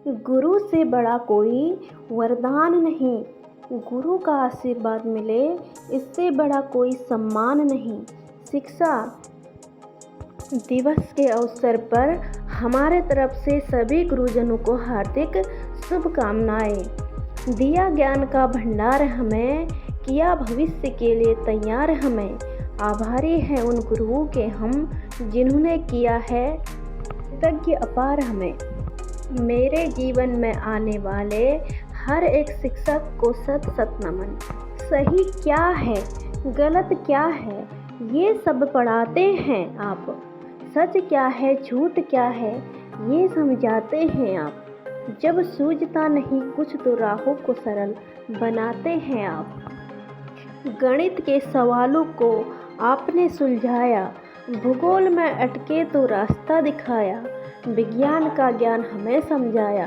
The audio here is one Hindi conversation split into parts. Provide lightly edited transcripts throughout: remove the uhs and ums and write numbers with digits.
गुरु से बड़ा कोई वरदान नहीं, गुरु का आशीर्वाद मिले इससे बड़ा कोई सम्मान नहीं। शिक्षा दिवस के अवसर पर हमारे तरफ से सभी गुरुजनों को हार्दिक शुभकामनाएं। दिया ज्ञान का भंडार हमें, किया भविष्य के लिए तैयार हमें। आभारी हैं उन गुरुओं के हम, जिन्होंने किया है कृतज्ञ अपार हमें। मेरे जीवन में आने वाले हर एक शिक्षक को शत शत नमन। सही क्या है, गलत क्या है, ये सब पढ़ाते हैं आप। सच क्या है, झूठ क्या है, ये समझाते हैं आप। जब सूझता नहीं कुछ तो राहों को सरल बनाते हैं आप। गणित के सवालों को आपने सुलझाया, भूगोल में अटके तो रास्ता दिखाया। विज्ञान का ज्ञान हमें समझाया,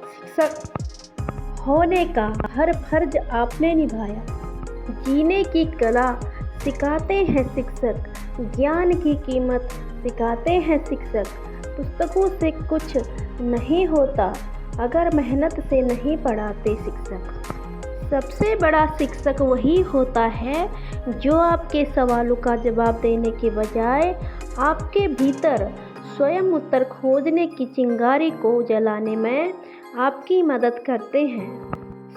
शिक्षक होने का हर फर्ज आपने निभाया। जीने की कला सिखाते हैं शिक्षक, ज्ञान की कीमत सिखाते हैं शिक्षक। पुस्तकों से कुछ नहीं होता अगर मेहनत से नहीं पढ़ाते शिक्षक। सबसे बड़ा शिक्षक वही होता है जो आपके सवालों का जवाब देने के बजाय आपके भीतर स्वयं उत्तर खोजने की चिंगारी को जलाने में आपकी मदद करते हैं।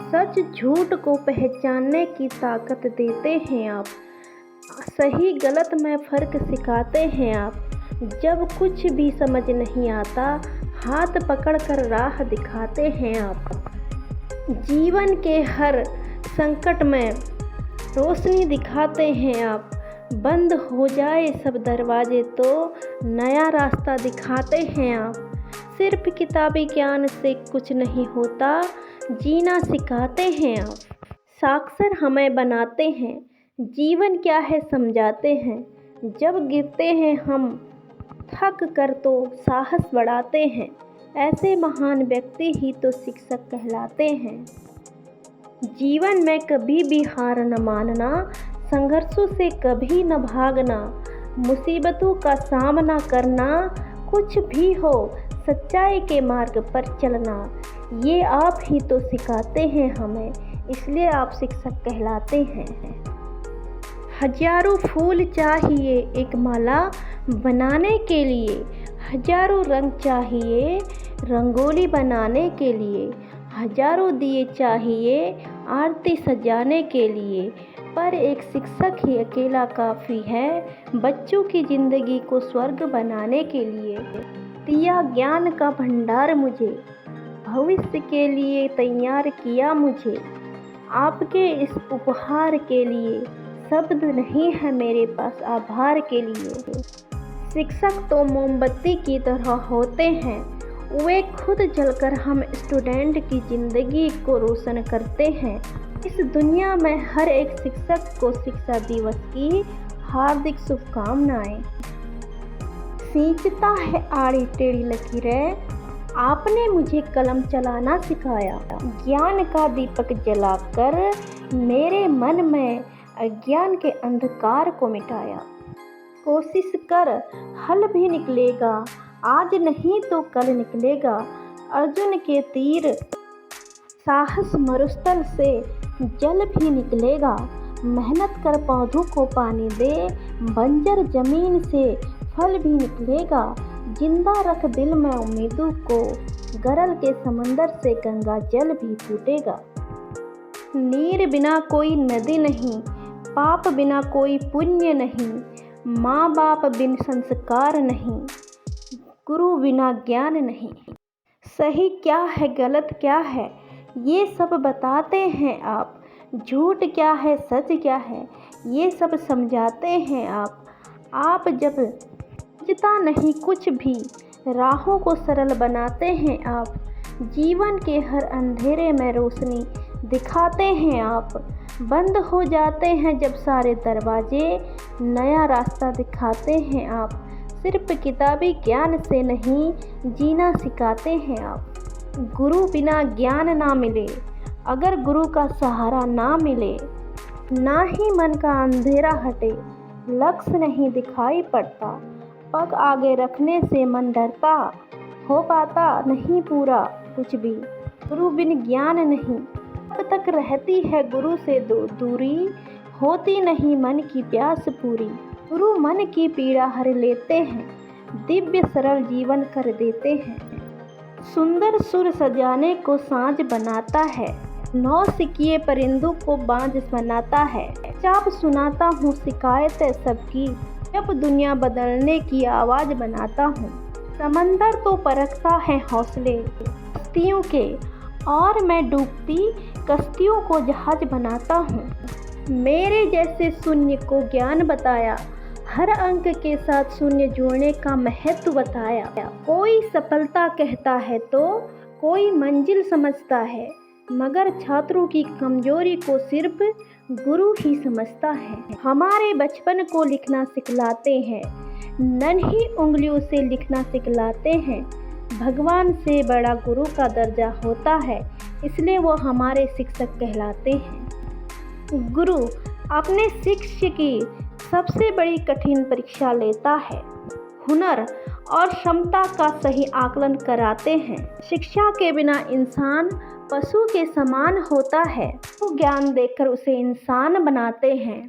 सच झूठ को पहचानने की ताकत देते हैं आप। सही गलत में फ़र्क सिखाते हैं आप। जब कुछ भी समझ नहीं आता, हाथ पकड़कर राह दिखाते हैं आप। जीवन के हर संकट में रोशनी दिखाते हैं आप। बंद हो जाए सब दरवाजे तो नया रास्ता दिखाते हैं आप। सिर्फ किताबी ज्ञान से कुछ नहीं होता, जीना सिखाते हैं आप। साक्षर हमें बनाते हैं, जीवन क्या है समझाते हैं। जब गिरते हैं हम थक कर तो साहस बढ़ाते हैं। ऐसे महान व्यक्ति ही तो शिक्षक कहलाते हैं। जीवन में कभी भी हार न मानना, संघर्षों से कभी न भागना, मुसीबतों का सामना करना। कुछ भी हो सच्चाई के मार्ग पर चलना, ये आप ही तो सिखाते हैं हमें, इसलिए आप शिक्षक कहलाते हैं। हजारों फूल चाहिए एक माला बनाने के लिए, हजारों रंग चाहिए रंगोली बनाने के लिए, हजारों दिए चाहिए आरती सजाने के लिए। पर एक शिक्षक ही अकेला काफ़ी है बच्चों की ज़िंदगी को स्वर्ग बनाने के लिए। दिया ज्ञान का भंडार मुझे, भविष्य के लिए तैयार किया मुझे। आपके इस उपहार के लिए शब्द नहीं है मेरे पास आभार के लिए। शिक्षक तो मोमबत्ती की तरह होते हैं, वे खुद जलकर हम स्टूडेंट की ज़िंदगी को रोशन करते हैं। इस दुनिया में हर एक शिक्षक को शिक्षा दिवस की हार्दिक शुभकामनाएं। सींचता है आड़ी टेढ़ी लकीरें, आपने मुझे कलम चलाना सिखाया। ज्ञान का दीपक जलाकर मेरे मन में अज्ञान के अंधकार को मिटाया। कोशिश कर हल भी निकलेगा, आज नहीं तो कल निकलेगा। अर्जुन के तीर साहस मरुस्थल से जल भी निकलेगा। मेहनत कर पौधों को पानी दे, बंजर जमीन से फल भी निकलेगा। जिंदा रख दिल में उम्मीदों को, गरल के समंदर से गंगा जल भी फूटेगा। नीर बिना कोई नदी नहीं, पाप बिना कोई पुण्य नहीं, माँ बाप बिन संस्कार नहीं, गुरु बिना ज्ञान नहीं। सही क्या है, गलत क्या है, ये सब बताते हैं आप। झूठ क्या है, सच क्या है, ये सब समझाते हैं आप। आप जब समझता नहीं कुछ भी, राहों को सरल बनाते हैं आप। जीवन के हर अंधेरे में रोशनी दिखाते हैं आप। बंद हो जाते हैं जब सारे दरवाजे, नया रास्ता दिखाते हैं आप। सिर्फ किताबी ज्ञान से नहीं, जीना सिखाते हैं आप। गुरु बिना ज्ञान ना मिले, अगर गुरु का सहारा ना मिले, ना ही मन का अंधेरा हटे। लक्ष्य नहीं दिखाई पड़ता, पग आगे रखने से मन डरता, हो पाता नहीं पूरा। कुछ भी। गुरु बिन ज्ञान नहीं, अब तक रहती है गुरु से दूरी, होती नहीं मन की प्यास पूरी। गुरु मन की पीड़ा हर लेते हैं, दिव्य सरल जीवन कर देते हैं। सुंदर सुर सजाने को साँझ बनाता है, नौ सिकिए परिंदों को बांझ बनाता है। चाप सुनाता हूँ शिकायतें सबकी, जब दुनिया बदलने की आवाज़ बनाता हूँ। समंदर तो परखता है हौसले कश्तियों के, और मैं डूबती कश्तियों को जहाज बनाता हूँ। मेरे जैसे शून्य को ज्ञान बताया, हर अंक के साथ शून्य जोड़ने का महत्व बताया। कोई सफलता कहता है तो कोई मंजिल समझता है, मगर छात्रों की कमजोरी को सिर्फ गुरु ही समझता है। हमारे बचपन को लिखना सिखलाते हैं, नन्ही उंगलियों से लिखना सिखलाते हैं। भगवान से बड़ा गुरु का दर्जा होता है, इसलिए वो हमारे शिक्षक कहलाते हैं। गुरु अपने शिष्य की सबसे बड़ी कठिन परीक्षा लेता है, हुनर और क्षमता का सही आकलन कराते हैं। शिक्षा के बिना इंसान पशु के समान होता है, वो ज्ञान देकर उसे इंसान बनाते हैं।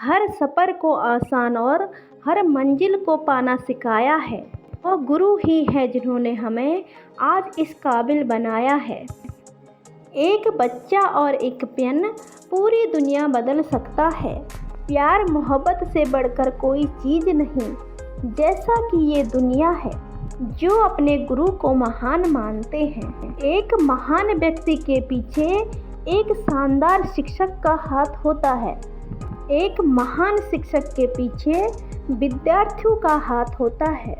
हर सफ़र को आसान और हर मंजिल को पाना सिखाया है, वो गुरु ही है जिन्होंने हमें आज इस काबिल बनाया है। एक बच्चा और एक पेन पूरी दुनिया बदल सकता है। प्यार मोहब्बत से बढ़कर कोई चीज़ नहीं, जैसा कि ये दुनिया है जो अपने गुरु को महान मानते हैं। एक महान व्यक्ति के पीछे एक शानदार शिक्षक का हाथ होता है। एक महान शिक्षक के पीछे विद्यार्थियों का हाथ होता है।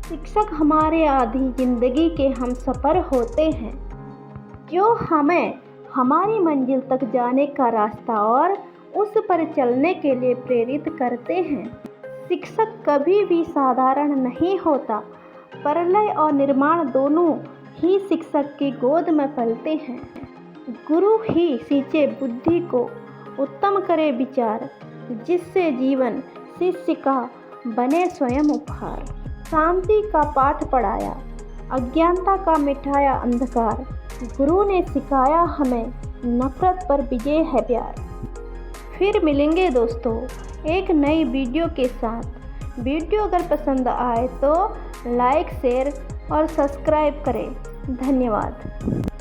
शिक्षक हमारे आधी जिंदगी के हमसफ़र होते हैं, जो हमें हमारी मंजिल तक जाने का रास्ता और उस पर चलने के लिए प्रेरित करते हैं। शिक्षक कभी भी साधारण नहीं होता, प्रलय और निर्माण दोनों ही शिक्षक की गोद में पलते हैं। गुरु ही सींचे बुद्धि को, उत्तम करे विचार, जिससे जीवन शिष्य का बने स्वयं उपहार। शांति का पाठ पढ़ाया, अज्ञानता का मिटाया अंधकार। गुरु ने सिखाया हमें नफरत पर विजय है प्यार। फिर मिलेंगे दोस्तों एक नई वीडियो के साथ। वीडियो अगर पसंद आए तो लाइक, शेयर और सब्सक्राइब करें। धन्यवाद।